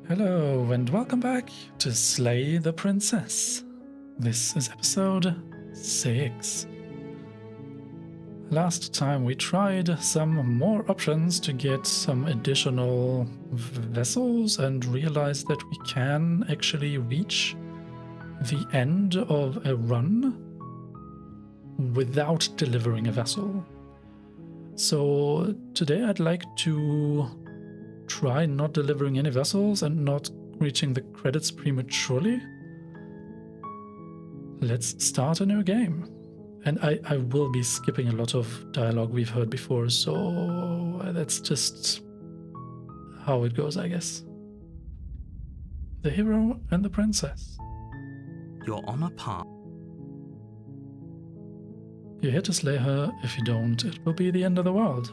Hello and welcome back to Slay the Princess. This is episode 6. Last time we tried some more options to get some additional vessels and realized that we can actually reach the end of a run without delivering a vessel. So today I'd like to try not delivering any vessels and not reaching the credits prematurely. Let's start a new game. And I will be skipping a lot of dialogue we've heard before, so that's just how it goes, I guess. The hero and the princess. You're on a path. You're here to slay her. If you don't, it will be the end of the world.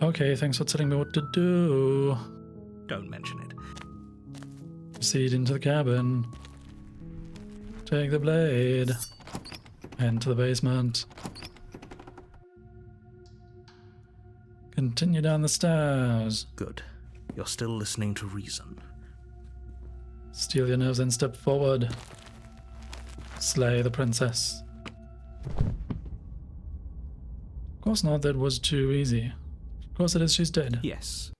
Okay, thanks for telling me what to do. Don't mention it. Proceed into the cabin. Take the blade. Into the basement. Continue down the stairs. Good. You're still listening to reason. Steel your nerves and step forward. Slay the princess. Of course not, that was too easy. Of course it is, she's dead. Yes.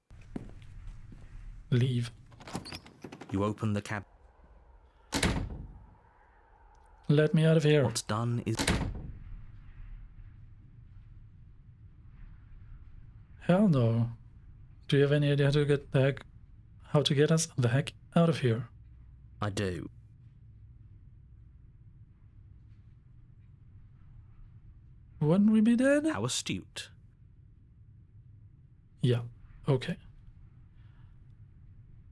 Leave. You open the cab. Let me out of here. What's done is... Hell no. Do you have any idea how to get us the heck out of here? I do. Wouldn't we be dead? How astute. Yeah, okay.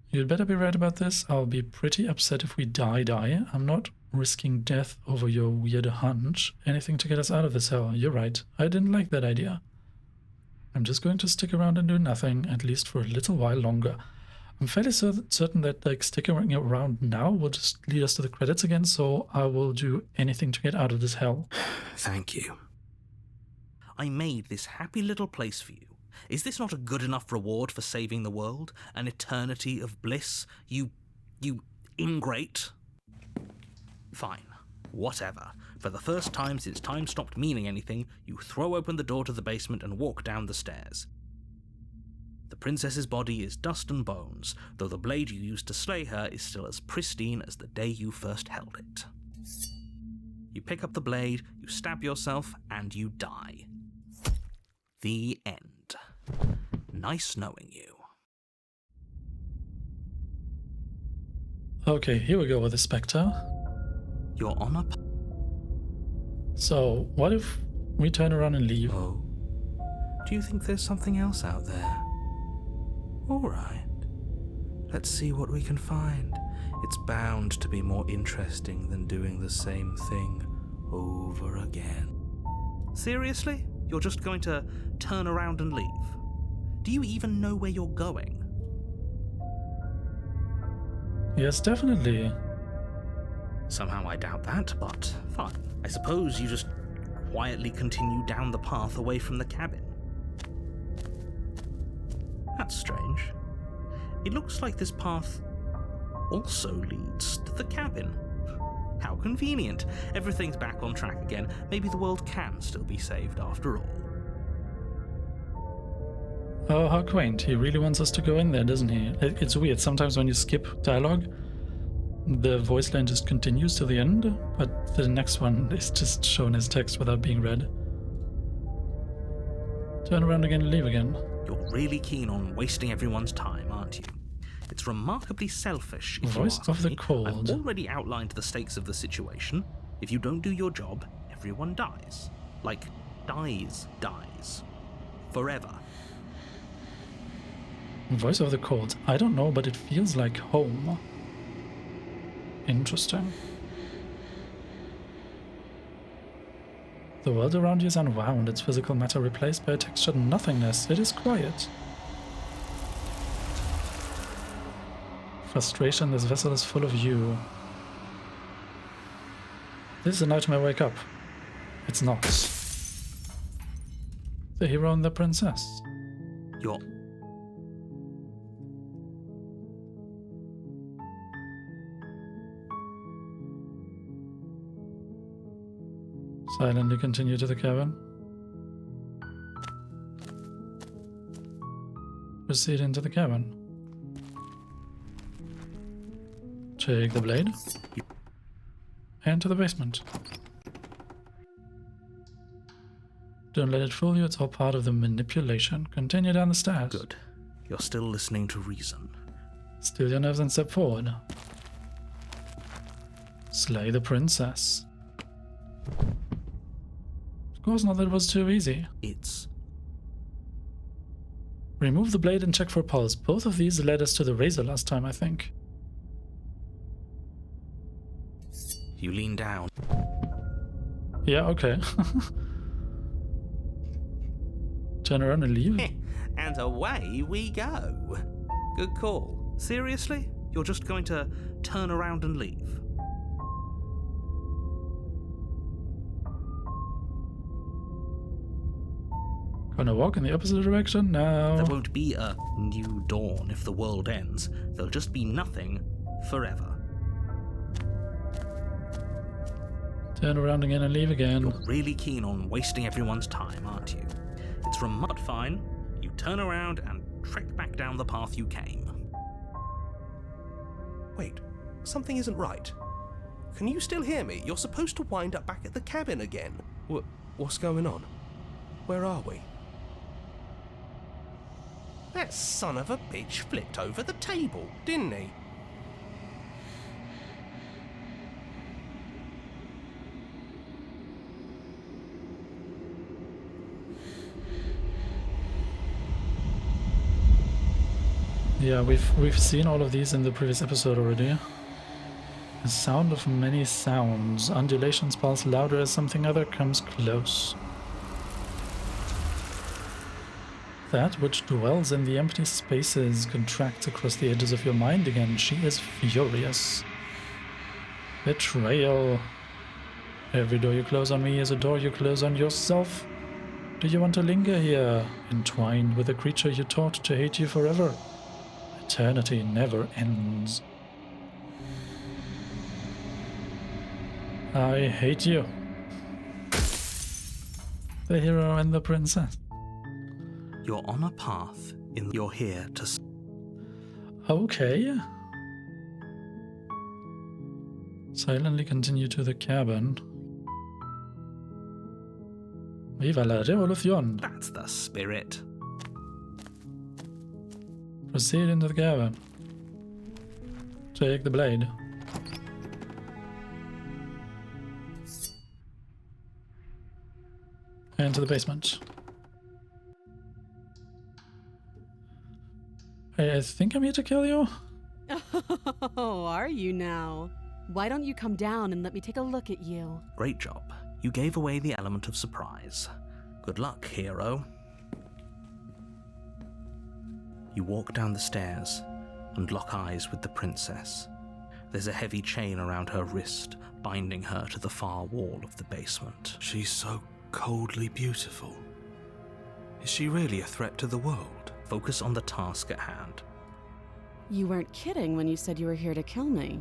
You'd better be right about this. I'll be pretty upset if we die. I'm not risking death over your weird hunch. Anything to get us out of this hell. You're right. I didn't like that idea. I'm just going to stick around and do nothing, at least for a little while longer. I'm fairly certain that sticking around now will just lead us to the credits again, so I will do anything to get out of this hell. Thank you. I made this happy little place for you. Is this not a good enough reward for saving the world? An eternity of bliss? You ingrate? Fine. Whatever. For the first time since time stopped meaning anything, you throw open the door to the basement and walk down the stairs. The princess's body is dust and bones, though the blade you used to slay her is still as pristine as the day you first held it. You pick up the blade, you stab yourself, and you die. The end. Nice knowing you. Okay, here we go with the Spectre. You're on a... So, what if we turn around and leave? Oh. Do you think there's something else out there? Alright. Let's see what we can find. It's bound to be more interesting than doing the same thing over again. Seriously? You're just going to turn around and leave? Do you even know where you're going? Yes, definitely. Somehow I doubt that, but fine. I suppose you just quietly continue down the path away from the cabin. That's strange. It looks like this path also leads to the cabin. How convenient. Everything's back on track again. Maybe the world can still be saved after all. Oh, how quaint. He really wants us to go in there, doesn't he? It's weird. Sometimes when you skip dialogue, the voice line just continues to the end, but the next one is just shown as text without being read. Turn around again and leave again. You're really keen on wasting everyone's time, aren't you? It's remarkably selfish, if Voice you ask of the me. cold. I've already outlined the stakes of the situation. If you don't do your job, everyone dies. Like, dies. Forever. Voice of the cold. I don't know, but it feels like home. Interesting. The world around you is unwound, its physical matter replaced by a textured nothingness. It is quiet. Frustration, this vessel is full of you. This is a nightmare, wake up. It's not. The hero and the princess. You're... Silently continue to the cabin. Proceed into the cabin. Take the blade. And to the basement. Don't let it fool you, it's all part of the manipulation. Continue down the stairs. Good. You're still listening to reason. Still your nerves and step forward. Slay the princess. Of course not that it was too easy. It's... Remove the blade and check for pulse. Both of these led us to the razor last time, I think. You lean down. Yeah, okay. Turn around and leave? And away we go. Good call. Seriously? You're just going to turn around and leave? Gonna walk in the opposite direction now. There won't be a new dawn if the world ends. There'll just be nothing forever. Turn around again and leave again. You're really keen on wasting everyone's time, aren't you? It's remote fine. You turn around and trek back down the path you came. Wait, something isn't right. Can you still hear me? You're supposed to wind up back at the cabin again. What's going on? Where are we? That son of a bitch flipped over the table, didn't he? Yeah, we've seen all of these in the previous episode already. The sound of many sounds. Undulations pulse louder as something other comes close. That which dwells in the empty spaces contracts across the edges of your mind again. She is furious. Betrayal. Every door you close on me is a door you close on yourself. Do you want to linger here, entwined with a creature you taught to hate you forever? Eternity never ends. I hate you. The hero and the princess. You're on a path. You're here to... Okay. Silently continue to the cabin. Viva la revolución! That's the spirit. Proceed into the cabin. Take the blade. And to the basement. I think I'm here to kill you. Oh, are you now? Why don't you come down and let me take a look at you? Great job. You gave away the element of surprise. Good luck, hero. You walk down the stairs and lock eyes with the princess. There's a heavy chain around her wrist, binding her to the far wall of the basement. She's so coldly beautiful. Is she really a threat to the world? Focus on the task at hand. You weren't kidding when you said you were here to kill me.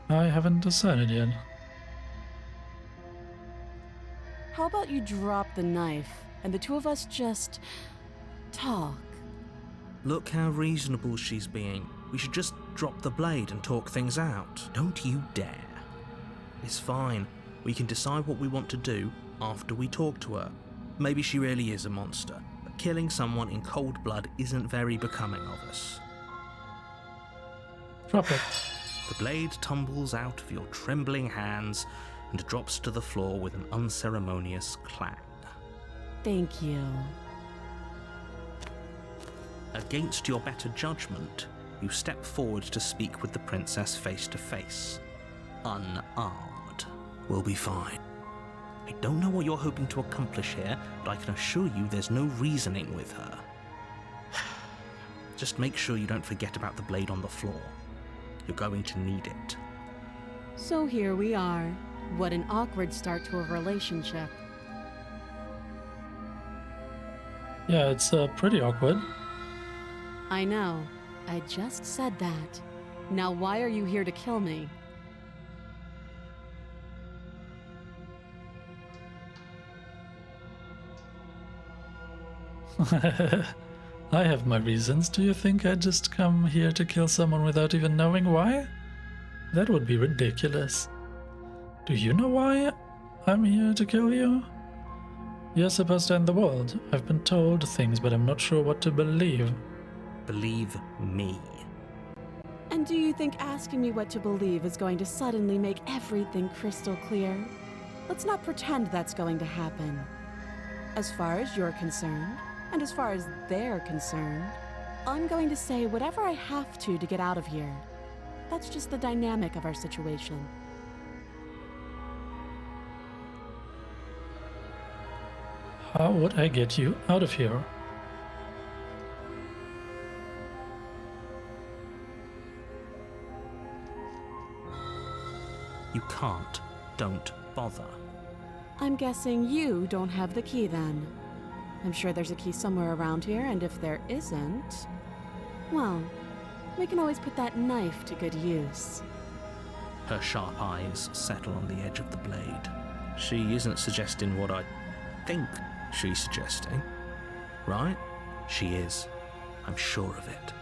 I haven't decided yet. How about you drop the knife and the two of us just talk? Look how reasonable she's being. We should just drop the blade and talk things out. Don't you dare. It's fine. We can decide what we want to do after we talk to her. Maybe she really is a monster, but killing someone in cold blood isn't very becoming of us. Drop it. The blade tumbles out of your trembling hands and drops to the floor with an unceremonious clang. Thank you. Against your better judgment, you step forward to speak with the princess face to face. Unarmed. We'll be fine. I don't know what you're hoping to accomplish here, but I can assure you there's no reasoning with her. Just make sure you don't forget about the blade on the floor. You're going to need it. So here we are. What an awkward start to a relationship. Yeah, it's pretty awkward. I know. I just said that. Now why are you here to kill me? I have my reasons. Do you think I'd just come here to kill someone without even knowing why? That would be ridiculous. Do you know why I'm here to kill you? You're supposed to end the world. I've been told things, but I'm not sure what to believe. Believe me. And do you think asking me what to believe is going to suddenly make everything crystal clear? Let's not pretend that's going to happen. As far as you're concerned, and as far as they're concerned, I'm going to say whatever I have to get out of here. That's just the dynamic of our situation. How would I get you out of here? You can't. Don't bother. I'm guessing you don't have the key then. I'm sure there's a key somewhere around here, and if there isn't, well, we can always put that knife to good use. Her sharp eyes settle on the edge of the blade. She isn't suggesting what I think she's suggesting, right? She is. I'm sure of it.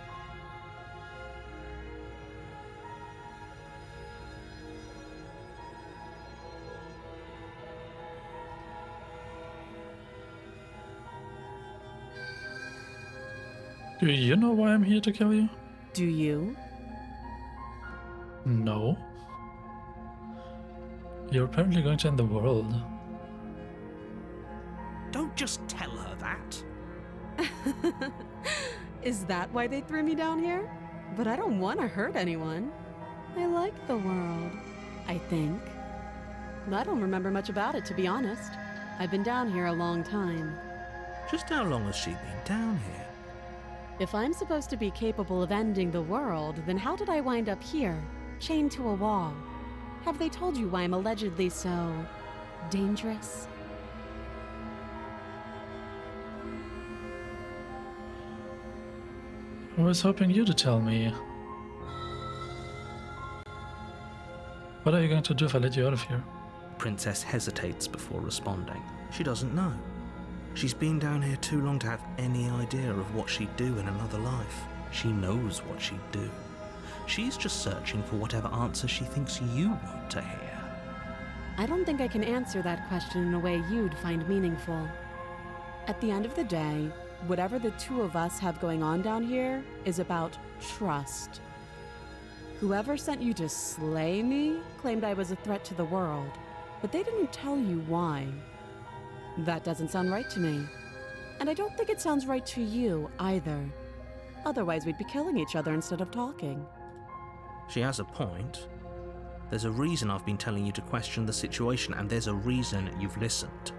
Do you know why I'm here to kill you? Do you? No. You're apparently going to end the world. Don't just tell her that. Is that why they threw me down here? But I don't want to hurt anyone. I like the world, I think. I don't remember much about it, to be honest. I've been down here a long time. Just how long has she been down here? If I'm supposed to be capable of ending the world, then how did I wind up here, chained to a wall? Have they told you why I'm allegedly so dangerous? I was hoping you to tell me. What are you going to do if I let you out of here? Princess hesitates before responding. She doesn't know. She's been down here too long to have any idea of what she'd do in another life. She knows what she'd do. She's just searching for whatever answer she thinks you want to hear. I don't think I can answer that question in a way you'd find meaningful. At the end of the day, whatever the two of us have going on down here is about trust. Whoever sent you to slay me claimed I was a threat to the world, but they didn't tell you why. That doesn't sound right to me. And I don't think it sounds right to you either. Otherwise, we'd be killing each other instead of talking. She has a point. There's a reason I've been telling you to question the situation, and there's a reason you've listened.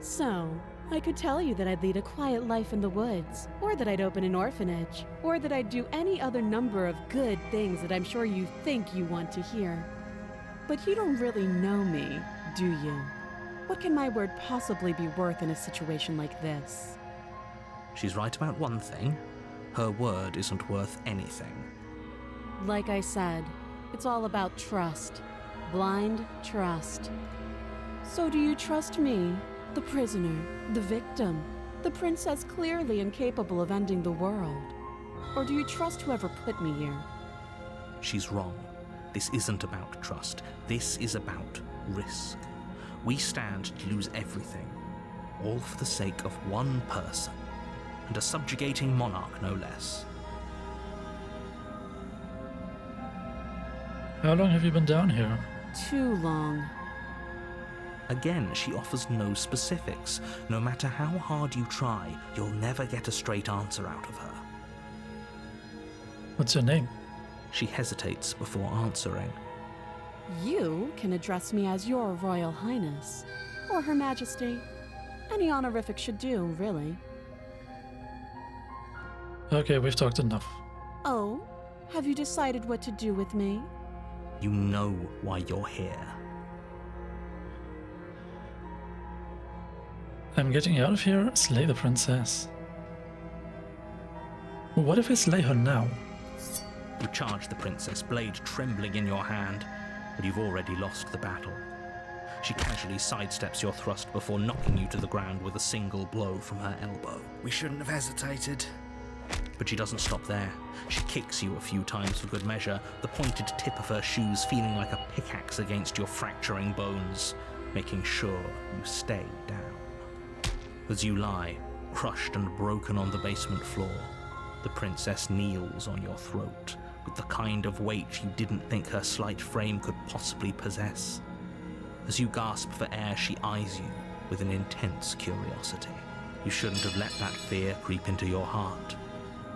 So, I could tell you that I'd lead a quiet life in the woods, or that I'd open an orphanage, or that I'd do any other number of good things that I'm sure you think you want to hear. But you don't really know me, do you? What can my word possibly be worth in a situation like this? She's right about one thing. Her word isn't worth anything. Like I said, it's all about trust. Blind trust. So do you trust me, the prisoner, the victim, the princess clearly incapable of ending the world? Or do you trust whoever put me here? She's wrong. This isn't about trust. This is about risk. We stand to lose everything, all for the sake of one person, and a subjugating monarch no less. How long have you been down here? Too long. Again, she offers no specifics. No matter how hard you try, you'll never get a straight answer out of her. What's your name? She hesitates before answering. You can address me as Your Royal Highness, or Her Majesty. Any honorific should do, really. Okay, we've talked enough. Oh, have you decided what to do with me? You know why you're here. I'm getting out of here. Slay the princess. What if I slay her now? You charge the princess, blade trembling in your hand, but you've already lost the battle. She casually sidesteps your thrust before knocking you to the ground with a single blow from her elbow. We shouldn't have hesitated. But she doesn't stop there. She kicks you a few times for good measure, the pointed tip of her shoes feeling like a pickaxe against your fracturing bones, making sure you stay down. As you lie, crushed and broken on the basement floor, the princess kneels on your throat with the kind of weight you didn't think her slight frame could possibly possess. As you gasp for air, she eyes you with an intense curiosity. You shouldn't have let that fear creep into your heart.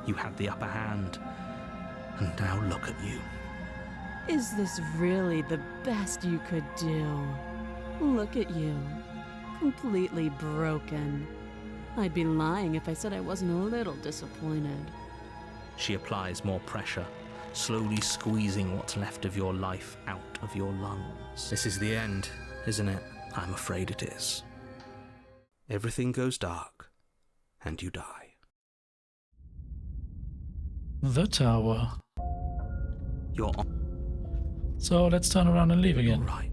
You had the upper hand, and now look at you. Is this really the best you could do? Look at you. Completely broken. I'd be lying if I said I wasn't a little disappointed. She applies more pressure, slowly squeezing what's left of your life out of your lungs. This is the end, isn't it? I'm afraid it is. Everything goes dark, and you die. The tower. You're on. So let's turn around and leave You're again. right.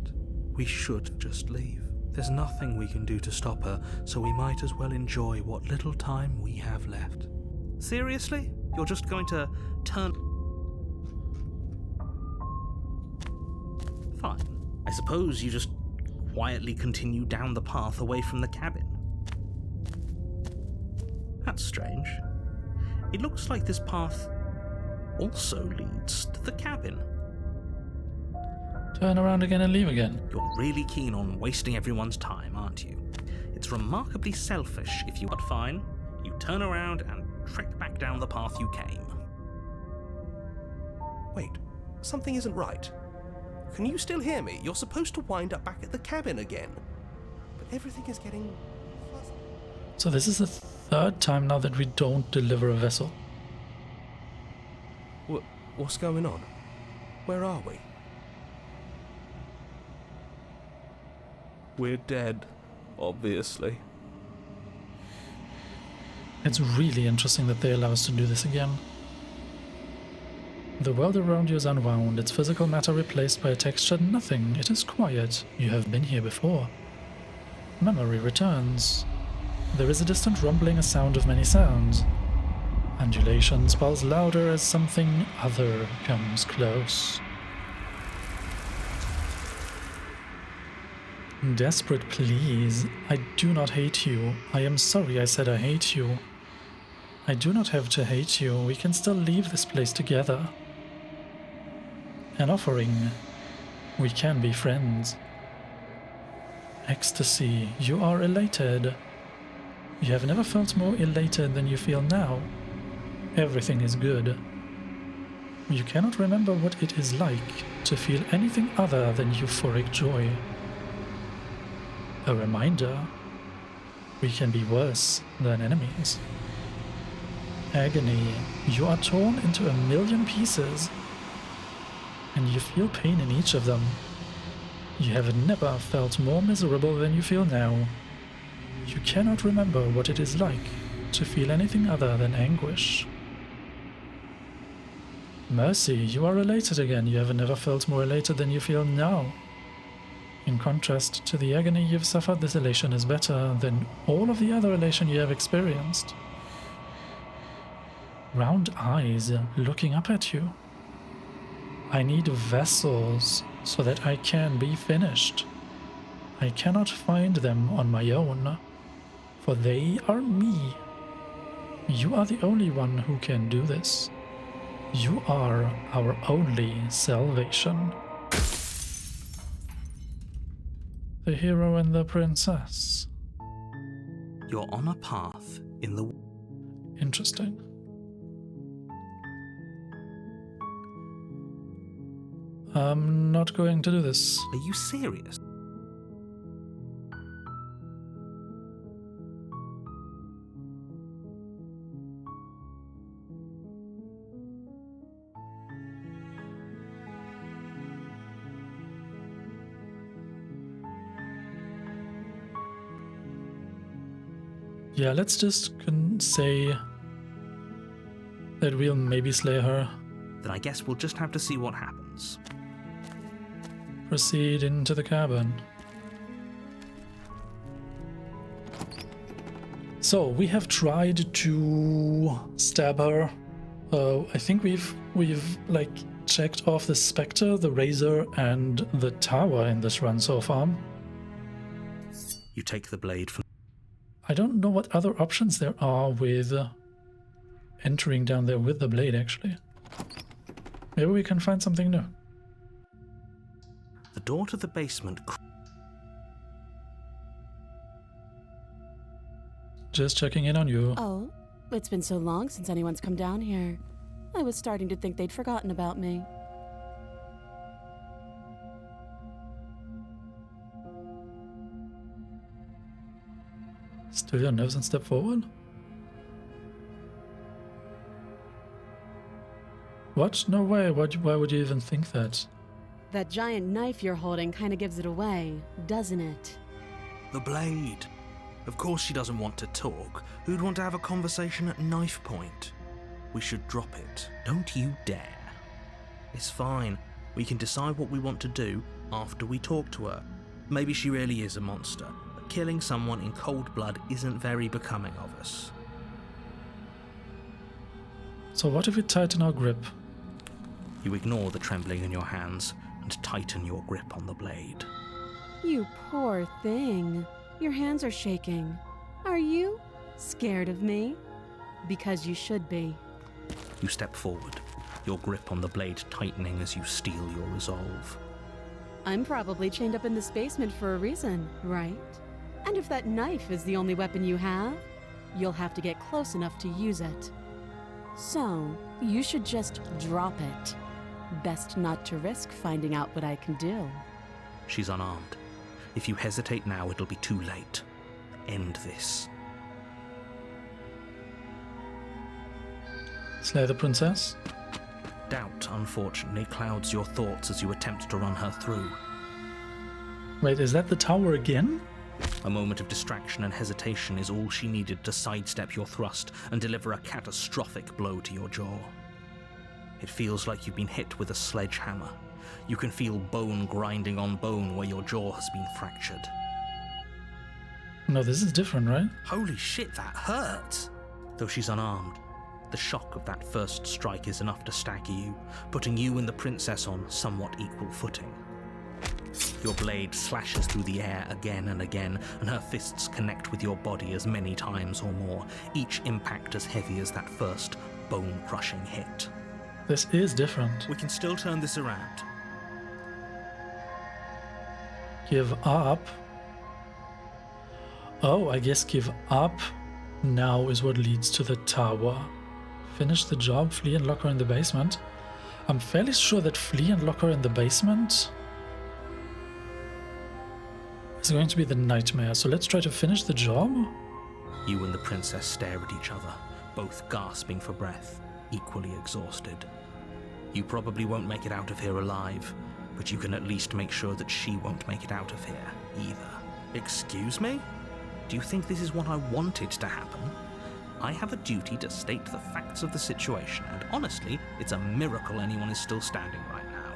We should just leave. There's nothing we can do to stop her, so we might as well enjoy what little time we have left. Seriously? You're just going to turn... Fine. I suppose you just quietly continue down the path away from the cabin. That's strange. It looks like this path also leads to the cabin. Turn around again and leave again. You're really keen on wasting everyone's time, aren't you? It's remarkably selfish if you... But fine, you turn around and trek back down the path you came. Wait, something isn't right. Can you still hear me? You're supposed to wind up back at the cabin again. But everything is getting fuzzy. So this is the third time now that we don't deliver a vessel. What's going on? Where are we? We're dead, obviously. It's really interesting that they allow us to do this again. The world around you is unwound, its physical matter replaced by a textured nothing. It is quiet. You have been here before. Memory returns. There is a distant rumbling, a sound of many sounds. Undulations pulse louder as something other comes close. Desperate pleas. I do not hate you. I am sorry I said I hate you. I do not have to hate you. We can still leave this place together. An offering. We can be friends. Ecstasy. You are elated. You have never felt more elated than you feel now. Everything is good. You cannot remember what it is like to feel anything other than euphoric joy. A reminder, we can be worse than enemies. Agony, you are torn into a million pieces, and you feel pain in each of them. You have never felt more miserable than you feel now. You cannot remember what it is like to feel anything other than anguish. Mercy, you are elated again. You have never felt more elated than you feel now. In contrast to the agony you've suffered, this elation is better than all of the other elation you have experienced. Round eyes looking up at you. I need vessels so that I can be finished. I cannot find them on my own, for they are me. You are the only one who can do this. You are our only salvation. The hero and the princess. You're on a path in the... Interesting. I'm not going to do this. Are you serious? Yeah, let's just say that we'll maybe slay her. Then I guess we'll just have to see what happens. Proceed into the cabin. So we have tried to stab her. I think we've like checked off the Spectre, the Razor, and the Tower in this run so far. You take the blade from... I don't know what other options there are with entering down there with the blade, actually. Maybe we can find something new. The door to the basement... Just checking in on you. Oh, it's been so long since anyone's come down here. I was starting to think they'd forgotten about me. Still your nerves and step forward? What? No way. Why would you even think that? That giant knife you're holding kind of gives it away, doesn't it? The blade. Of course she doesn't want to talk. Who'd want to have a conversation at knife point? We should drop it. Don't you dare. It's fine. We can decide what we want to do after we talk to her. Maybe she really is a monster, but killing someone in cold blood isn't very becoming of us. So what if we tighten our grip? You ignore the trembling in your hands and tighten your grip on the blade. You poor thing. Your hands are shaking. Are you scared of me? Because you should be. You step forward, your grip on the blade tightening as you steel your resolve. I'm probably chained up in this basement for a reason, right? And if that knife is the only weapon you have, you'll have to get close enough to use it. So, you should just drop it. Best not to risk finding out what I can do. She's unarmed. If you hesitate now, it'll be too late. End this. Slay the princess? Doubt, unfortunately, clouds your thoughts as you attempt to run her through. Wait, is that the tower again? A moment of distraction and hesitation is all she needed to sidestep your thrust and deliver a catastrophic blow to your jaw. It feels like you've been hit with a sledgehammer. You can feel bone grinding on bone where your jaw has been fractured. No, this is different, right? Holy shit, that hurt! Though she's unarmed, the shock of that first strike is enough to stagger you, putting you and the princess on somewhat equal footing. Your blade slashes through the air again and again, and her fists connect with your body as many times or more, each impact as heavy as that first bone-crushing hit. This is different. We can still turn this around. Give up. Oh, I guess give up now is what leads to the tower. Finish the job, flee and lock her in the basement. I'm fairly sure that flee and lock her in the basement is going to be the nightmare. So let's try to finish the job. You and the princess stare at each other, both gasping for breath, equally exhausted. You probably won't make it out of here alive, but you can at least make sure that she won't make it out of here either. Excuse me? Do you think this is what I wanted to happen? I have a duty to state the facts of the situation, and honestly, it's a miracle anyone is still standing right now.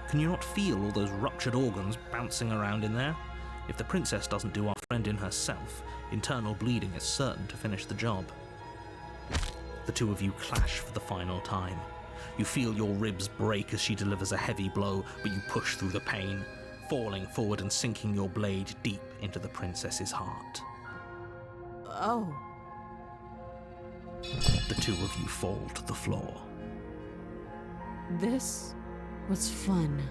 Can you not feel all those ruptured organs bouncing around in there? If the princess doesn't do our friend in herself, internal bleeding is certain to finish the job. The two of you clash for the final time. You feel your ribs break as she delivers a heavy blow, but you push through the pain, falling forward and sinking your blade deep into the princess's heart. Oh. The two of you fall to the floor. This was fun.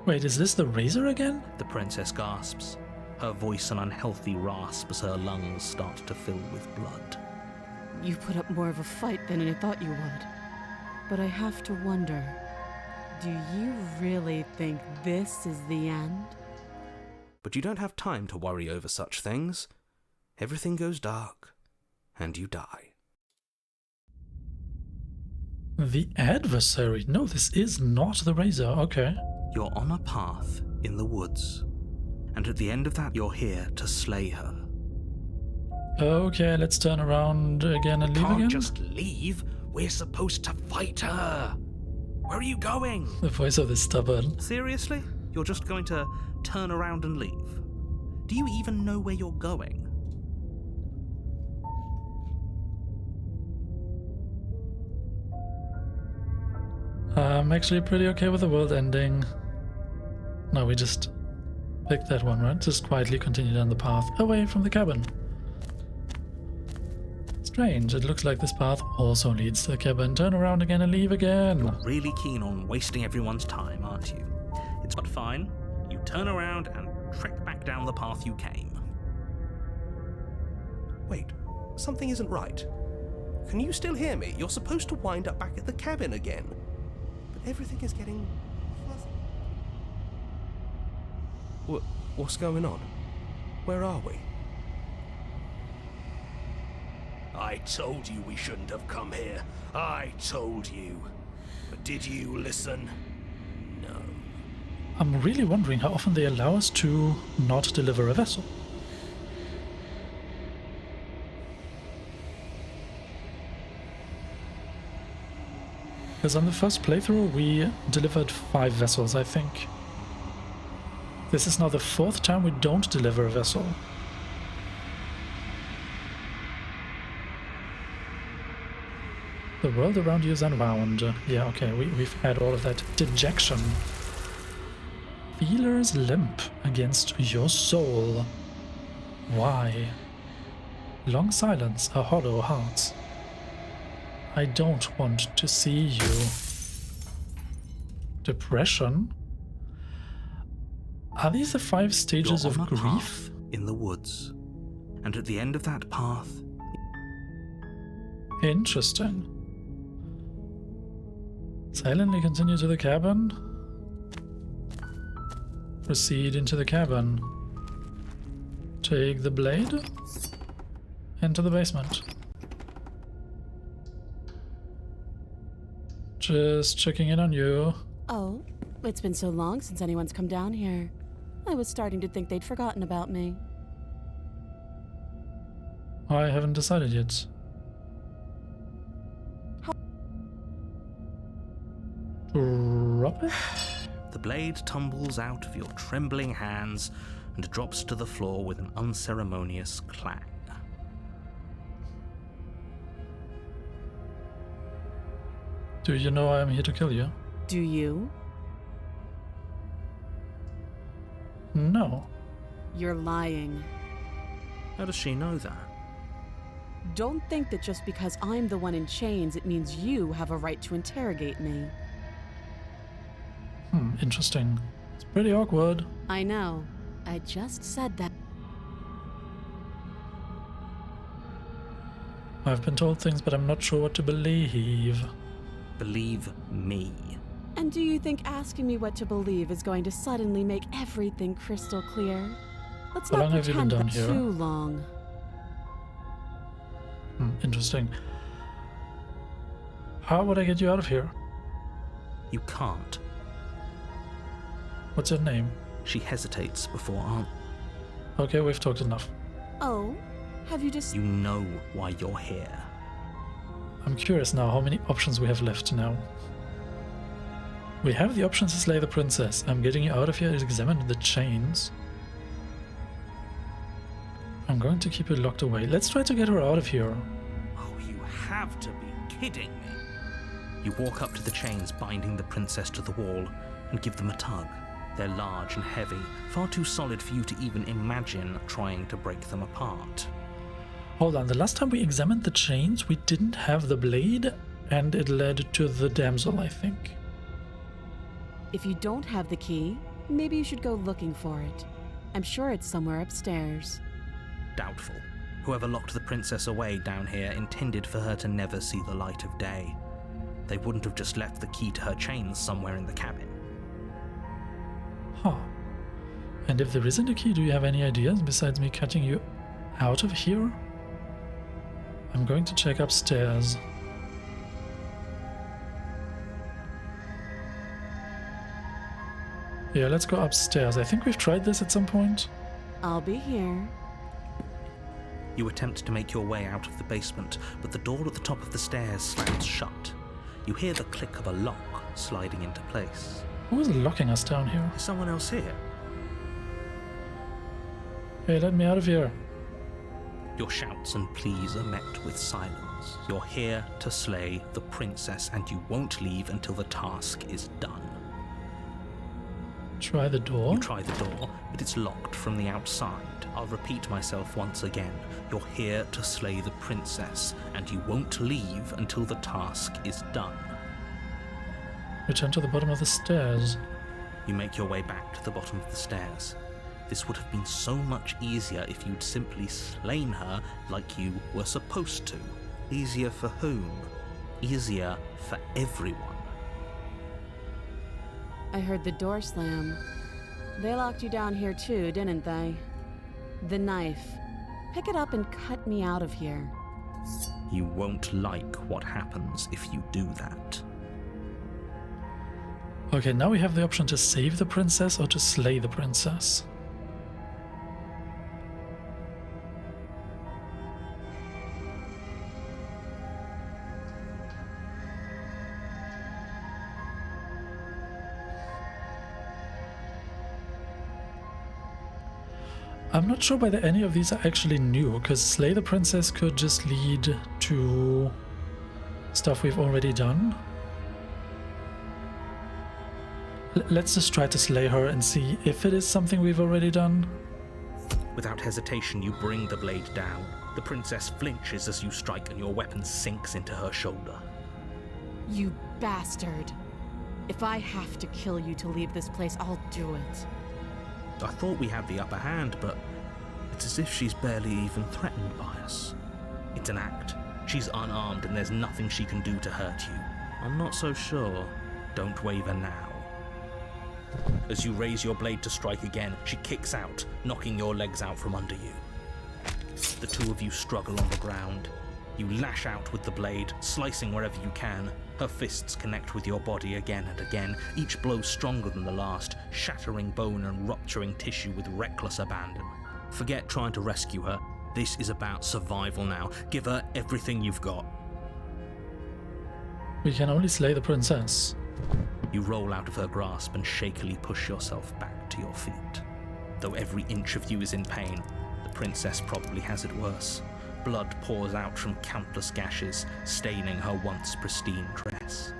Wait, is this the razor again? The princess gasps, her voice an unhealthy rasp as her lungs start to fill with blood. You put up more of a fight than I thought you would. But I have to wonder, do you really think this is the end? But you don't have time to worry over such things. Everything goes dark, and you die. The adversary? No, this is not the razor. Okay. You're on a path in the woods, and at the end of that you're here to slay her. Okay, let's turn around again and leave Can't again. just leave. We're supposed to fight her. Where are you going? The voice of the stubborn. Seriously? You're just going to turn around and leave? Do you even know where you're going? I'm actually pretty okay with the world ending. No, we just picked that one, right? Just quietly continue down the path away from the cabin. Strange, it looks like this path also leads to the cabin. Turn around again and leave again. You're really keen on wasting everyone's time, aren't you? It's not fine. You turn around and trek back down the path you came. Wait, something isn't right. Can you still hear me? You're supposed to wind up back at the cabin again. But everything is getting fuzzy. What's going on? Where are we? I told you we shouldn't have come here. I told you. But did you listen? No. I'm really wondering how often they allow us to not deliver a vessel. Because on the first playthrough we delivered 5 vessels, I think. This is now the 4th time we don't deliver a vessel. The world around you is unwound. Yeah, okay, we've had all of that. Dejection. Feeler's limp against your soul. Why? Long silence, a hollow heart. I don't want to see you. Depression? Are these the 5 stages You're of on a grief? path in the woods. And at the end of that path, Interesting. Silently continue to the cabin. Proceed into the cabin. Take the blade. Into the basement. Just checking in on you. Oh, it's been so long since anyone's come down here. I was starting to think they'd forgotten about me. I haven't decided yet. Drop it? the blade tumbles out of your trembling hands and drops to the floor with an unceremonious clang. Do you know I am here to kill you? Do you? No. You're lying. How does she know that? Don't think that just because I'm the one in chains, it means you have a right to interrogate me. Interesting. It's pretty awkward. I know. I just said that. I've been told things, but I'm not sure what to believe. Believe me. And do you think asking me what to believe is going to suddenly make everything crystal clear? Let's How not long have you been pretend down for here? too long. Interesting. How would I get you out of here? You can't. What's your name? She hesitates before answering. Okay, we've talked enough. Oh, have you just... You know why you're here. I'm curious now how many options we have left now. We have the option to slay the princess. I'm getting you out of here and examine the chains. I'm going to keep you locked away. Let's try to get her out of here. Oh, you have to be kidding me. You walk up to the chains binding the princess to the wall and give them a tug. They're large and heavy, far too solid for you to even imagine trying to break them apart. Hold on, the last time we examined the chains, we didn't have the blade, and it led to the damsel, I think. If you don't have the key, maybe you should go looking for it. I'm sure it's somewhere upstairs. Doubtful. Whoever locked the princess away down here intended for her to never see the light of day. They wouldn't have just left the key to her chains somewhere in the cabin. Huh. And if there isn't a key, do you have any ideas besides me cutting you out of here? I'm going to check upstairs. Yeah, let's go upstairs. I think we've tried this at some point. I'll be here. You attempt to make your way out of the basement, but the door at the top of the stairs slams shut. You hear the click of a lock sliding into place. Who is locking us down here? Is someone else here? Hey, let me out of here. Your shouts and pleas are met with silence. You're here to slay the princess, and you won't leave until the task is done. Try the door. You try the door, but it's locked from the outside. I'll repeat myself once again. You're here to slay the princess, and you won't leave until the task is done. Return to the bottom of the stairs. You make your way back to the bottom of the stairs. This would have been so much easier if you'd simply slain her like you were supposed to. Easier for whom? Easier for everyone. I heard the door slam. They locked you down here too, didn't they? The knife. Pick it up and cut me out of here. You won't like what happens if you do that. Okay, now we have the option to save the princess or to slay the princess. I'm not sure whether any of these are actually new, because slay the princess could just lead to stuff we've already done. Let's just try to slay her and see if it is something we've already done. Without hesitation, you bring the blade down. The princess flinches as you strike, and your weapon sinks into her shoulder. You bastard. If I have to kill you to leave this place, I'll do it. I thought we had the upper hand, but it's as if she's barely even threatened by us. It's an act. She's unarmed and there's nothing she can do to hurt you. I'm not so sure. Don't waver now. As you raise your blade to strike again, she kicks out, knocking your legs out from under you. The two of you struggle on the ground. You lash out with the blade, slicing wherever you can. Her fists connect with your body again and again, each blow stronger than the last, shattering bone and rupturing tissue with reckless abandon. Forget trying to rescue her. This is about survival now. Give her everything you've got. We can only slay the princess. You roll out of her grasp and shakily push yourself back to your feet. Though every inch of you is in pain, the princess probably has it worse. Blood pours out from countless gashes, staining her once pristine dress.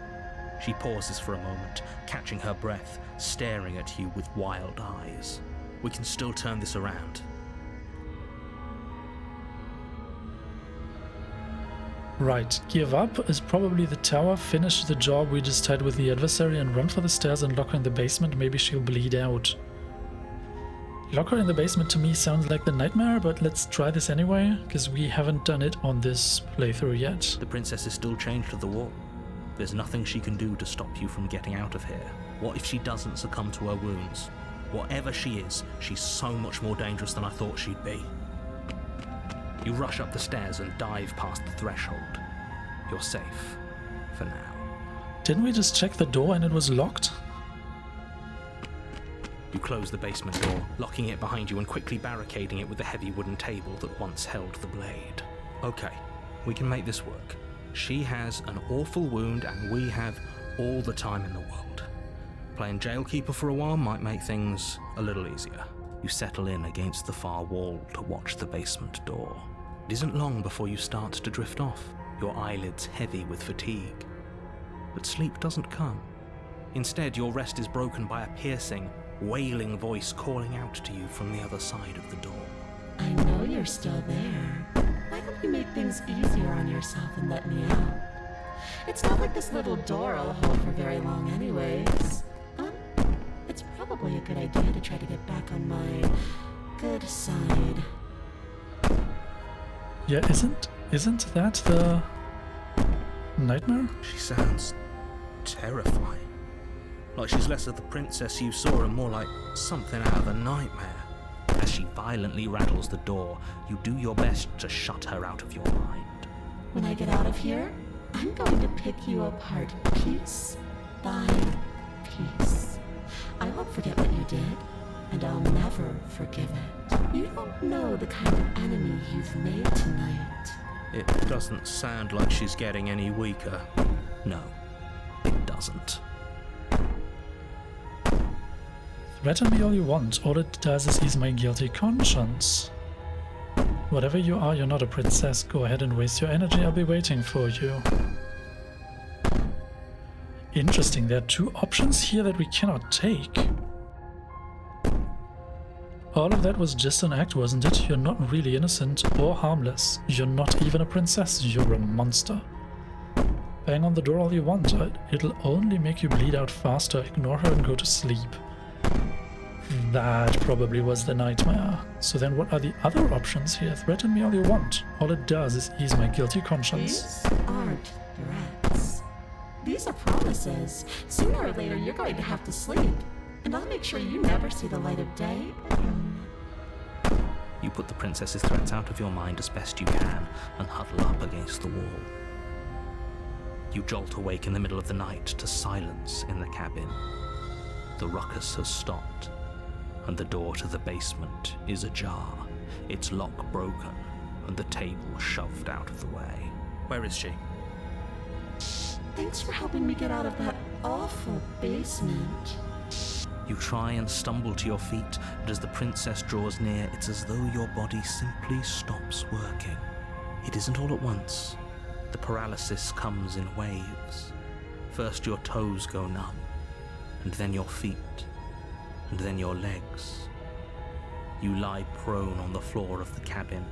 She pauses for a moment, catching her breath, staring at you with wild eyes. We can still turn this around. Right, give up is probably the tower, finish the job we just had with the adversary and run for the stairs and lock her in the basement. Maybe she'll bleed out. Lock her in the basement to me sounds like the nightmare, but let's try this anyway, because we haven't done it on this playthrough yet. The princess is still chained to the wall. There's nothing she can do to stop you from getting out of here. What if she doesn't succumb to her wounds? Whatever she is, she's so much more dangerous than I thought she'd be. You rush up the stairs and dive past the threshold. You're safe. For now. Didn't we just check the door and it was locked? You close the basement door, locking it behind you and quickly barricading it with the heavy wooden table that once held the blade. Okay, we can make this work. She has an awful wound and we have all the time in the world. Playing jailkeeper for a while might make things a little easier. You settle in against the far wall to watch the basement door. It isn't long before you start to drift off, your eyelids heavy with fatigue. But sleep doesn't come. Instead, your rest is broken by a piercing, wailing voice calling out to you from the other side of the door. I know you're still there. Why don't you make things easier on yourself and let me out? It's not like this little door will hold for very long anyways. It's probably a good idea to try to get back on my good side. Yeah, isn't that the nightmare? She sounds terrifying. Like she's less of the princess you saw and more like something out of a nightmare. As she violently rattles the door, you do your best to shut her out of your mind. When I get out of here, I'm going to pick you apart piece by piece. I won't forget what you did, and I'll never forgive it. You don't know the kind of enemy you've made tonight. It doesn't sound like she's getting any weaker. No, it doesn't. Threaten me all you want. All it does is ease my guilty conscience. Whatever you are, you're not a princess. Go ahead and waste your energy. I'll be waiting for you. Interesting. There are two options here that we cannot take. All of that was just an act, wasn't it? You're not really innocent or harmless. You're not even a princess. You're a monster. Bang on the door all you want. It'll only make you bleed out faster. Ignore her and go to sleep. That probably was the nightmare. So then what are the other options here? Threaten me all you want. All it does is ease my guilty conscience. These aren't threats. These are promises. Sooner or later, you're going to have to sleep. And I'll make sure you never see the light of day. You put the princess's threats out of your mind as best you can and huddle up against the wall. You jolt awake in the middle of the night to silence in the cabin. The ruckus has stopped, and the door to the basement is ajar, its lock broken, and the table shoved out of the way. Where is she? Thanks for helping me get out of that awful basement. You try and stumble to your feet, but as the princess draws near, it's as though your body simply stops working. It isn't all at once. The paralysis comes in waves. First your toes go numb, and then your feet, and then your legs. You lie prone on the floor of the cabin,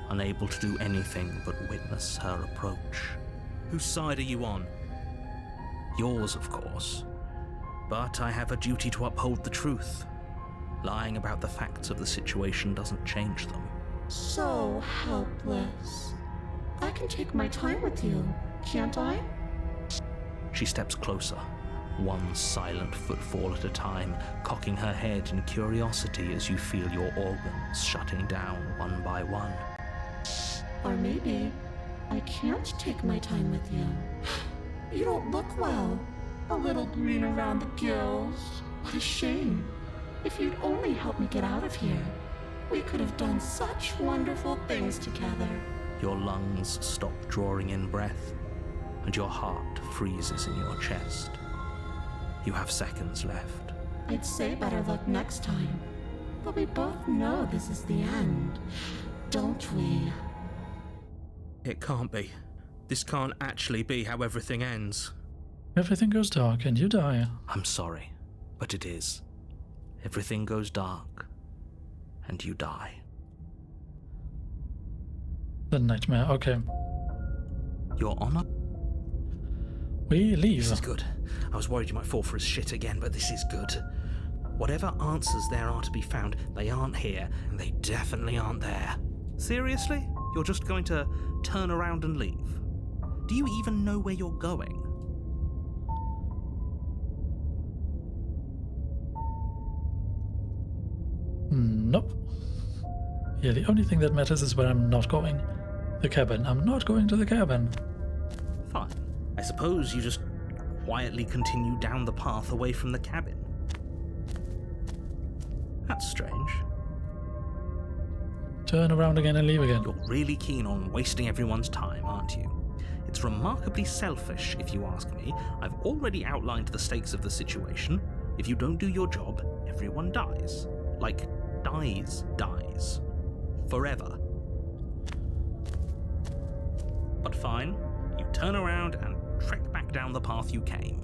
unable to do anything but witness her approach. Whose side are you on? Yours, of course. But I have a duty to uphold the truth. Lying about the facts of the situation doesn't change them. So helpless. I can take my time with you, can't I? She steps closer, one silent footfall at a time, cocking her head in curiosity as you feel your organs shutting down one by one. Or maybe I can't take my time with you. You don't look well. A little green around the gills. What a shame. If you'd only helped me get out of here, we could have done such wonderful things together. Your lungs stop drawing in breath, and your heart freezes in your chest. You have seconds left. I'd say better luck next time, but we both know this is the end, don't we? It can't be. This can't actually be how everything ends. Everything goes dark and you die. I'm sorry, but it is. Everything goes dark, and you die. The nightmare, okay. Your Honor? We leave. This is good. I was worried you might fall for his shit again, but this is good. Whatever answers there are to be found, they aren't here, and they definitely aren't there. Seriously? You're just going to turn around and leave? Do you even know where you're going? Nope. Yeah, the only thing that matters is where I'm not going. The cabin. I'm not going to the cabin. Fine. I suppose you just quietly continue down the path away from the cabin. That's strange. Turn around again and leave again. You're really keen on wasting everyone's time, aren't you? It's remarkably selfish, if you ask me. I've already outlined the stakes of the situation. If you don't do your job, everyone dies. Like, dies. Forever. But fine, you turn around and trek back down the path you came.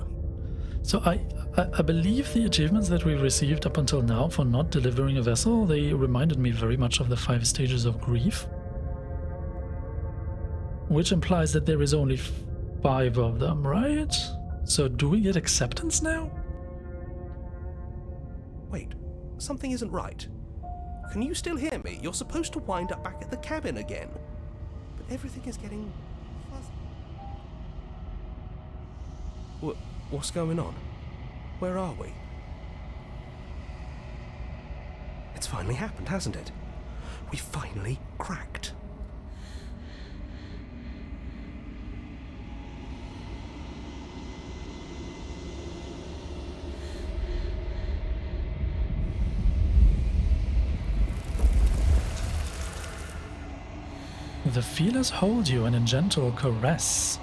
So I believe the achievements that we received up until now for not delivering a vessel, they reminded me very much of the 5 stages of grief. Which implies that there is only 5 of them, right? So do we get acceptance now? Wait, something isn't right. Can you still hear me? You're supposed to wind up back at the cabin again. But everything is getting fuzzy. What's going on? Where are we? It's finally happened, hasn't it? We finally cracked. The feelers hold you in a gentle caress.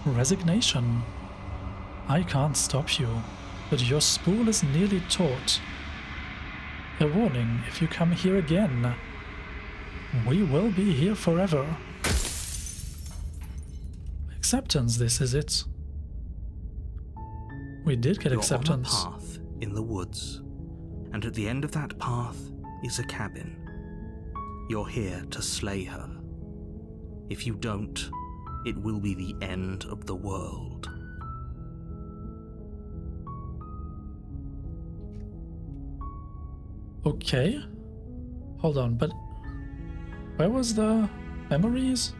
Resignation. I can't stop you, but your spool is nearly taut. A warning, if you come here again, we will be here forever. Acceptance, this is it. We did get acceptance. You're on a path in the woods, and at the end of that path is a cabin. You're here to slay her. If you don't, it will be the end of the world. Okay. Hold on, but where was the memories?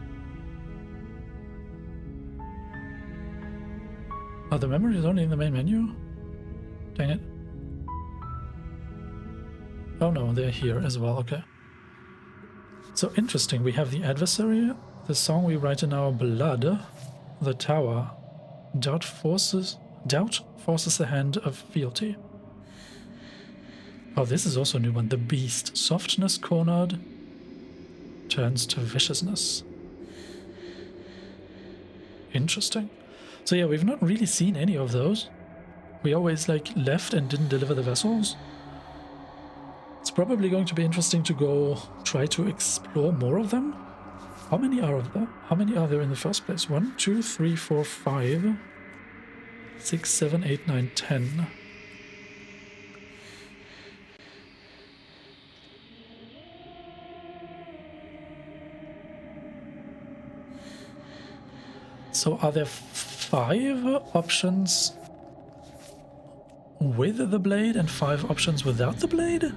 Are the memories only in the main menu? Dang it. Oh no, they're here as well, okay. So interesting, we have the adversary, the song we write in our blood, the tower. Doubt forces the hand of fealty. Oh, this is also a new one. The beast. Softness cornered turns to viciousness. Interesting. So yeah, we've not really seen any of those. We always left and didn't deliver the vessels. It's probably going to be interesting to go try to explore more of them. How many are there? How many are there in the first place? 1, 2, 3, 4, 5, 6, 7, 8, 9, 10. So are there 5 options with the blade and 5 options without the blade?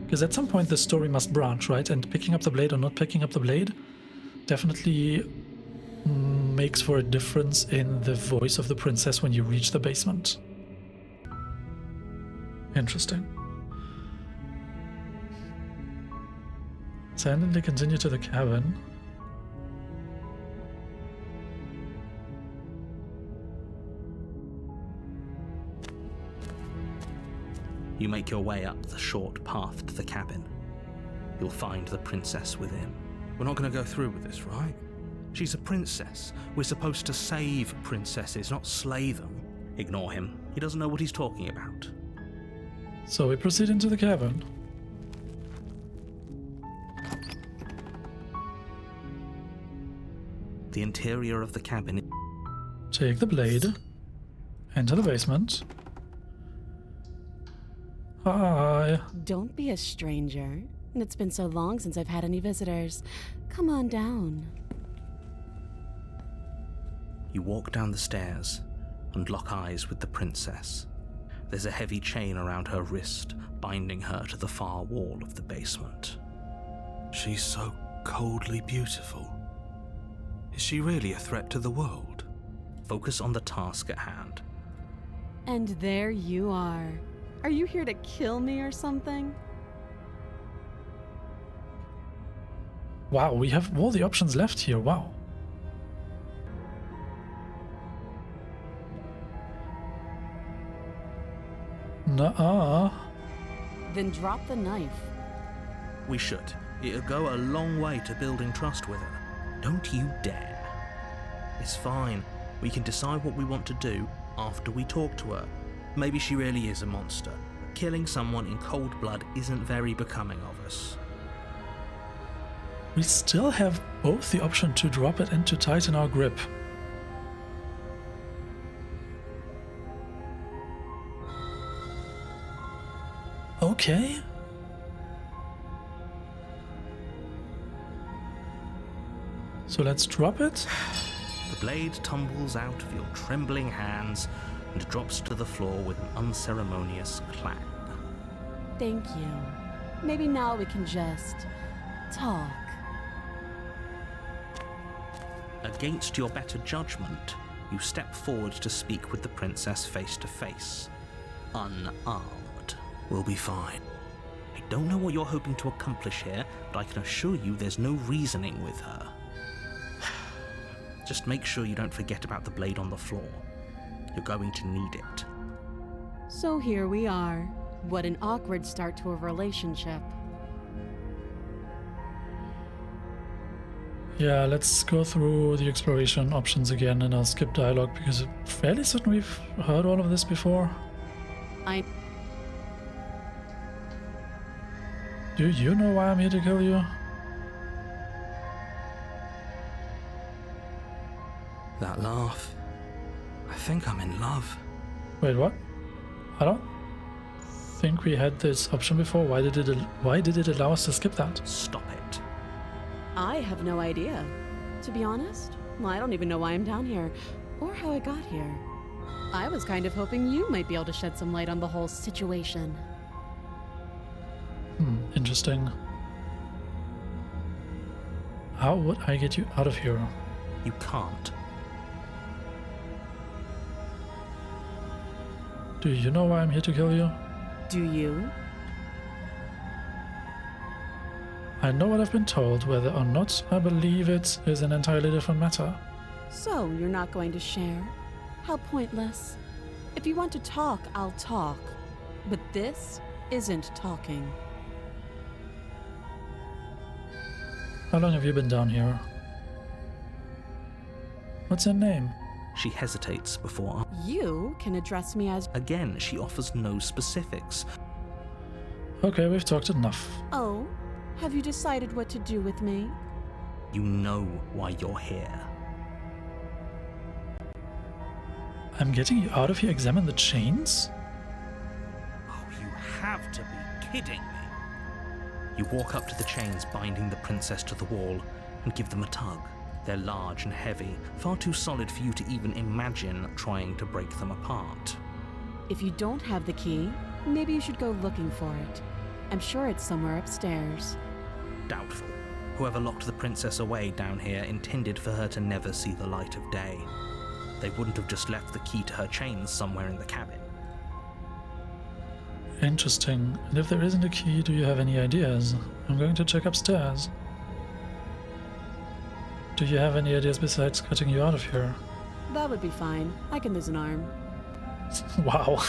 Because at some point the story must branch, right? And picking up the blade or not picking up the blade definitely makes for a difference in the voice of the princess when you reach the basement. Interesting. Silently continue to the cabin. You make your way up the short path to the cabin. You'll find the princess within. We're not going to go through with this, right? She's a princess. We're supposed to save princesses, not slay them. Ignore him. He doesn't know what he's talking about. So we proceed into the cabin. The interior of the cabin. Take the blade. Enter the basement. Hi. Don't be a stranger. It's been so long since I've had any visitors. Come on down. You walk down the stairs and lock eyes with the princess. There's a heavy chain around her wrist, binding her to the far wall of the basement. She's so coldly beautiful. Is she really a threat to the world? Focus on the task at hand. And there you are. Are you here to kill me or something? Wow, we have all the options left here. Wow. Nuh-uh. Then drop the knife. We should. It'll go a long way to building trust with her. Don't you dare. It's fine. We can decide what we want to do after we talk to her. Maybe she really is a monster. Killing someone in cold blood isn't very becoming of us. We still have both the option to drop it and to tighten our grip. Okay. So let's drop it. The blade tumbles out of your trembling hands and drops to the floor with an unceremonious clang. Thank you. Maybe now we can just talk. Against your better judgment, you step forward to speak with the princess face to face. Unarmed. We'll be fine. I don't know what you're hoping to accomplish here, but I can assure you there's no reasoning with her. Just make sure you don't forget about the blade on the floor. You're going to need it. So here we are. What an awkward start to a relationship. Yeah, let's go through the exploration options again, and I'll skip dialogue because I'm fairly certain we've heard all of this before. Do you know why I'm here to kill you? That laugh. I think I'm in love. Wait, what? I don't think we had this option before. Why did it allow us to skip that? Stop it. I have no idea. To be honest, I don't even know why I'm down here, or how I got here. I was kind of hoping you might be able to shed some light on the whole situation. Interesting. How would I get you out of here? You can't. Do you know why I'm here to kill you? Do you? I know what I've been told. Whether or not I believe it is an entirely different matter. So, you're not going to share? How pointless. If you want to talk, I'll talk. But this isn't talking. How long have you been down here? What's your name? She hesitates before. You can address me as... Again, she offers no specifics. Okay, we've talked enough. Oh, have you decided what to do with me? You know why you're here. I'm getting you out of here. Examine the chains? Oh, you have to be kidding me. You walk up to the chains binding the princess to the wall and give them a tug. They're large and heavy, far too solid for you to even imagine trying to break them apart. If you don't have the key, maybe you should go looking for it. I'm sure it's somewhere upstairs. Doubtful. Whoever locked the princess away down here intended for her to never see the light of day. They wouldn't have just left the key to her chains somewhere in the cabin. Interesting. And if there isn't a key, do you have any ideas? I'm going to check upstairs. Do you have any ideas besides cutting you out of here? That would be fine. I can lose an arm. Wow.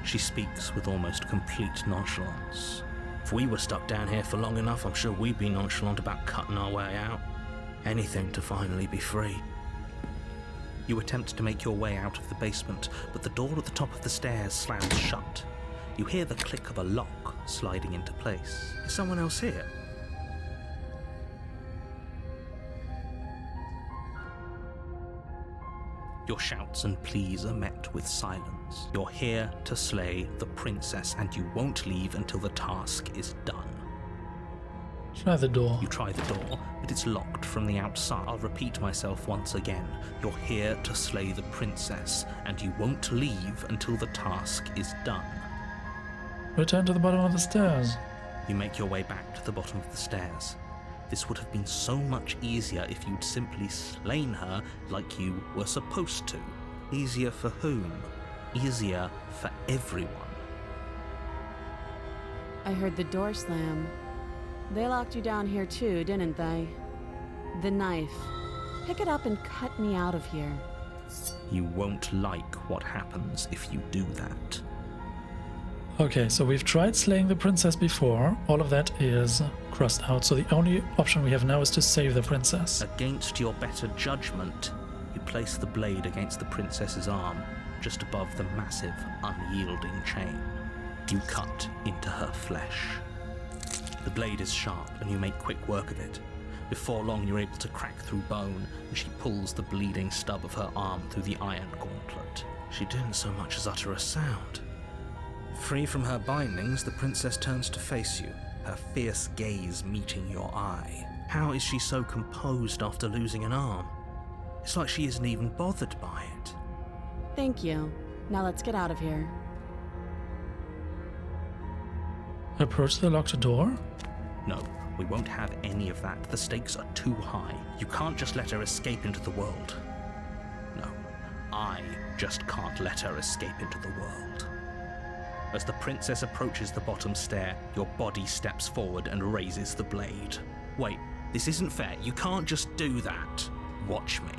She speaks with almost complete nonchalance. If we were stuck down here for long enough, I'm sure we'd be nonchalant about cutting our way out. Anything to finally be free. You attempt to make your way out of the basement, but the door at the top of the stairs slams shut. You hear the click of a lock sliding into place. Is someone else here? Your shouts and pleas are met with silence. You're here to slay the princess, and you won't leave until the task is done. Try the door. You try the door, but it's locked from the outside. I'll repeat myself once again. You're here to slay the princess, and you won't leave until the task is done. Return to the bottom of the stairs. You make your way back to the bottom of the stairs. This would have been so much easier if you'd simply slain her like you were supposed to. Easier for whom? Easier for everyone. I heard the door slam. They locked you down here too, didn't they? The knife. Pick it up and cut me out of here. You won't like what happens if you do that. Okay, so we've tried slaying the princess before. All of that is crossed out, so the only option we have now is to save the princess. Against your better judgment, you place the blade against the princess's arm, just above the massive, unyielding chain. You cut into her flesh. The blade is sharp, and you make quick work of it. Before long, you're able to crack through bone, and she pulls the bleeding stub of her arm through the iron gauntlet. She didn't so much as utter a sound. Free from her bindings, the princess turns to face you, her fierce gaze meeting your eye. How is she so composed after losing an arm? It's like she isn't even bothered by it. Thank you. Now let's get out of here. Approach the locked door? No, we won't have any of that. The stakes are too high. You can't just let her escape into the world. No, I just can't let her escape into the world. As the princess approaches the bottom stair, your body steps forward and raises the blade. Wait, this isn't fair. You can't just do that. Watch me.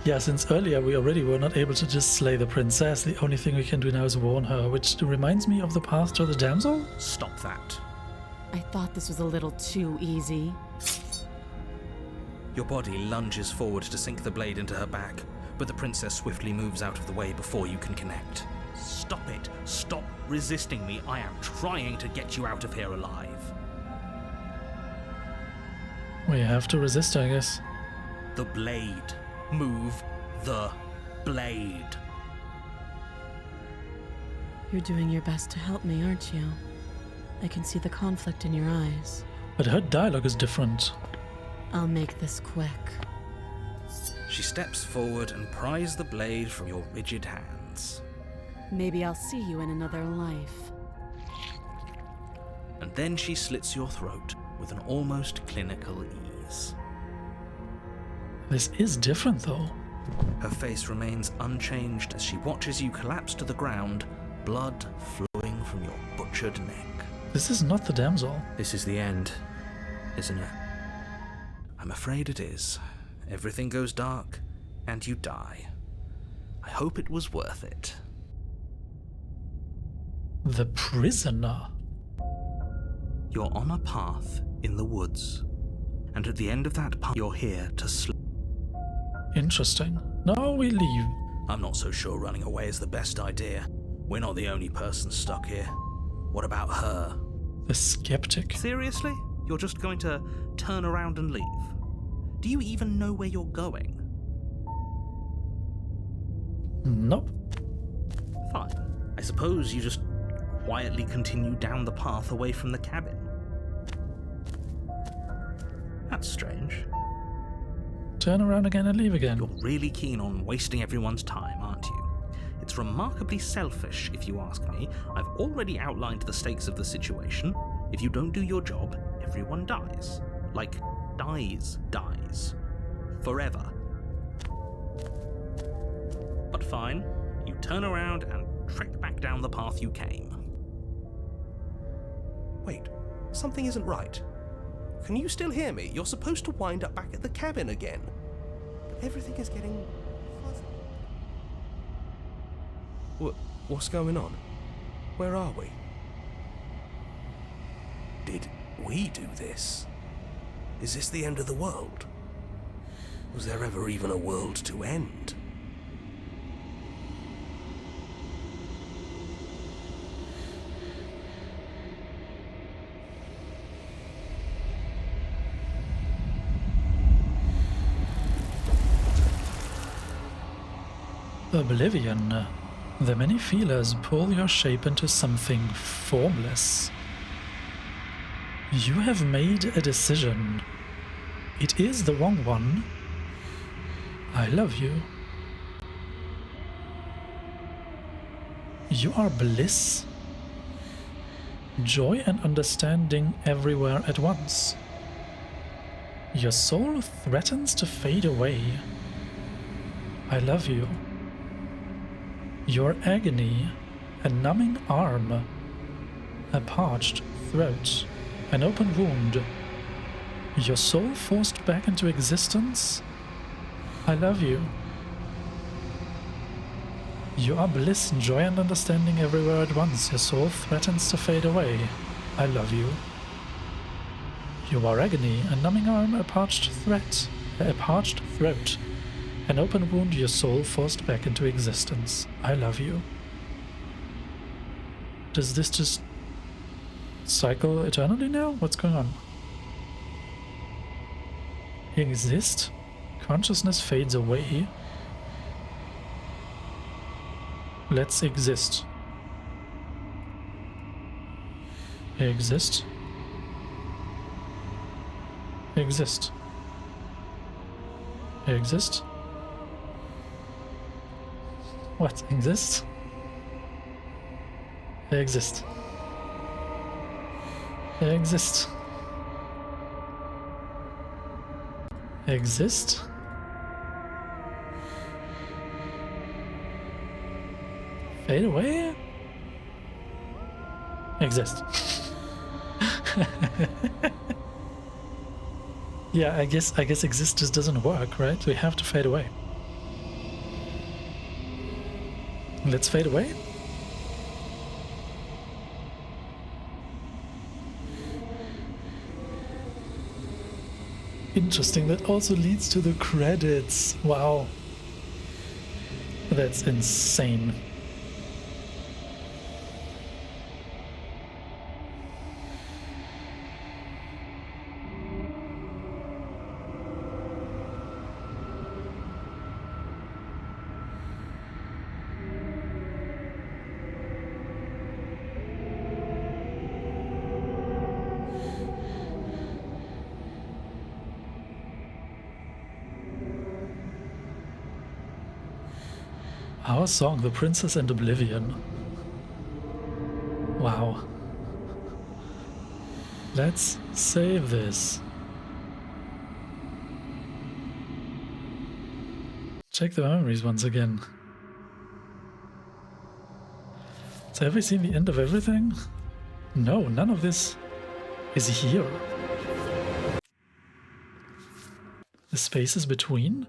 Yeah, since earlier we already were not able to just slay the princess, the only thing we can do now is warn her, which reminds me of the path to the damsel? Stop that. I thought this was a little too easy. Your body lunges forward to sink the blade into her back, but the princess swiftly moves out of the way before you can connect. Stop it. Stop resisting me. I am trying to get you out of here alive. We have to resist, I guess. The blade. Move the blade. You're doing your best to help me, aren't you? I can see the conflict in your eyes. But her dialogue is different. I'll make this quick. She steps forward and pries the blade from your rigid hands. Maybe I'll see you in another life. And then she slits your throat with an almost clinical ease. This is different, though. Her face remains unchanged as she watches you collapse to the ground, blood flowing from your butchered neck. This is not the damsel. This is the end, isn't it? I'm afraid it is. Everything goes dark, and you die. I hope it was worth it. The prisoner. You're on a path in the woods, and at the end of that path, you're here to sleep. Interesting. Now we leave. I'm not so sure running away is the best idea. We're not the only person stuck here. What about her? The skeptic. Seriously? You're just going to turn around and leave? Do you even know where you're going? Nope. Fine. I suppose you just quietly continue down the path away from the cabin. That's strange. Turn around again and leave again. You're really keen on wasting everyone's time, aren't you? It's remarkably selfish, if you ask me. I've already outlined the stakes of the situation. If you don't do your job, everyone dies. Like, dies. Forever. But fine, you turn around and trek back down the path you came. Wait, something isn't right. Can you still hear me? You're supposed to wind up back at the cabin again. But everything is getting fuzzy. What's going on? Where are we? Did we do this? Is this the end of the world? Was there ever even a world to end? Oblivion. The many feelers pull your shape into something formless. You have made a decision. It is the wrong one. I love you. You are bliss. Joy and understanding everywhere at once. Your soul threatens to fade away. I love you. Your agony, a numbing arm, a parched throat, an open wound, your soul forced back into existence. I love you. You are bliss, joy and understanding everywhere at once. Your soul threatens to fade away. I love you. You are agony, a numbing arm, a parched throat, an open wound, your soul forced back into existence. I love you. Does this just cycle eternally now? What's going on? Exist? Consciousness fades away. Let's exist. Exist. Exist. Exist. What? Exist? Exist. Exist. Exist? Fade away? Exist. Yeah, I guess exist just doesn't work, right? We have to fade away. Let's fade away. Interesting, that also leads to the credits. Wow. That's insane. Our song, The Princess and Oblivion. Wow. Let's save this. Check the memories once again. So have we seen the end of everything? No, none of this is here. The spaces between?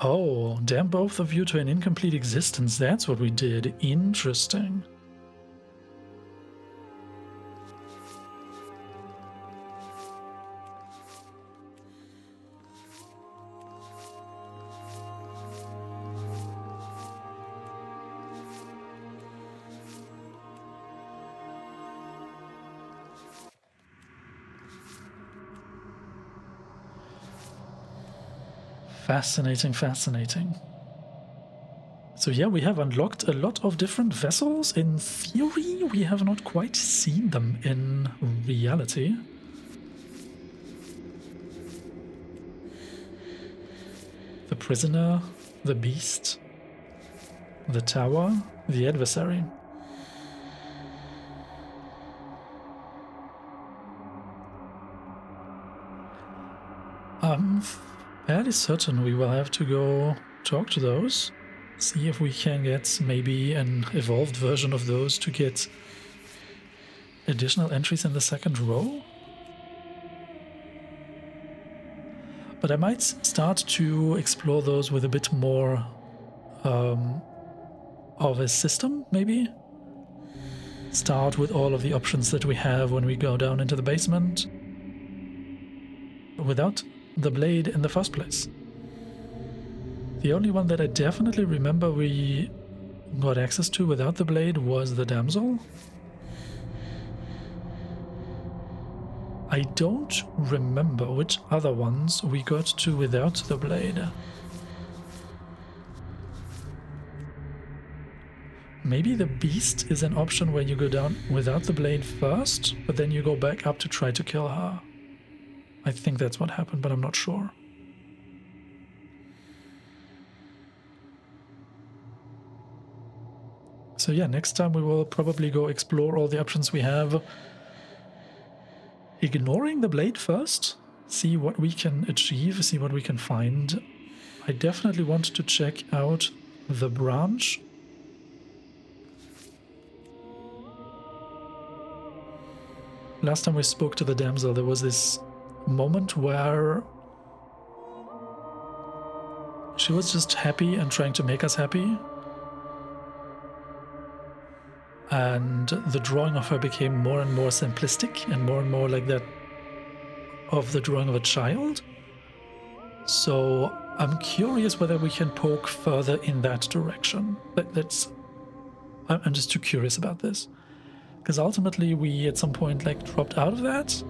Oh, damn both of you to an incomplete existence. That's what we did. Interesting. Fascinating, fascinating. So yeah, we have unlocked a lot of different vessels. In theory, we have not quite seen them in reality. The prisoner, the beast, the tower, the adversary. I'm fairly certain we will have to go talk to those, see if we can get maybe an evolved version of those to get additional entries in the second row. But I might start to explore those with a bit more of a system, maybe. Start with all of the options that we have when we go down into the basement without the blade in the first place. The only one that I definitely remember we got access to without the blade was the damsel. I don't remember which other ones we got to without the blade. Maybe the beast is an option where you go down without the blade first, but then you go back up to try to kill her. I think that's what happened, but I'm not sure. So yeah, next time we will probably go explore all the options we have. Ignoring the blade first, see what we can achieve, see what we can find. I definitely want to check out the branch. Last time we spoke to the damsel, there was this moment where she was just happy and trying to make us happy. And the drawing of her became more and more simplistic and more like that of the drawing of a child. So I'm curious whether we can poke further in that direction. I'm just too curious about this. Because ultimately we at some point like dropped out of that.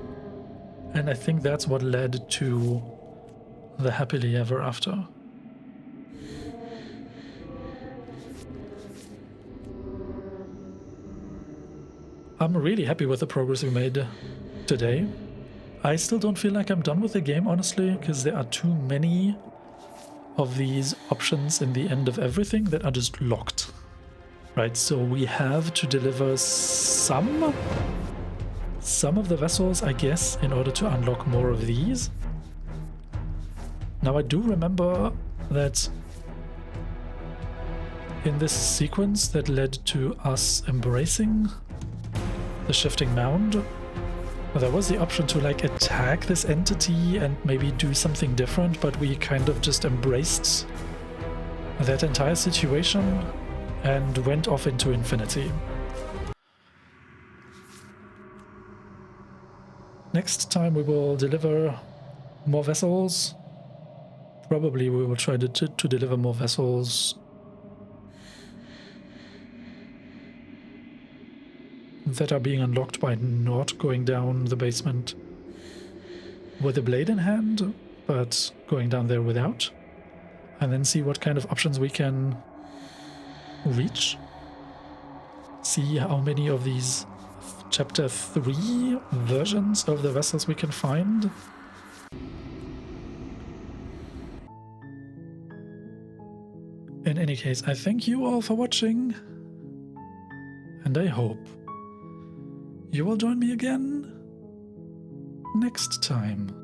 And I think that's what led to the happily ever after. I'm really happy with the progress we made today. I still don't feel like I'm done with the game, honestly, because there are too many of these options in the end of everything that are just locked. Right, so we have to deliver some of the vessels, I guess, in order to unlock more of these. Now I do remember that in this sequence that led to us embracing the Shifting Mound, there was the option to like attack this entity and maybe do something different, but we kind of just embraced that entire situation and went off into infinity. Next time we will deliver more vessels. Probably we will try to deliver more vessels that are being unlocked by not going down the basement with a blade in hand, but going down there without. And then see what kind of options we can reach. See how many of these Chapter 3 versions of the vessels we can find. In any case, I thank you all for watching, and I hope you will join me again next time.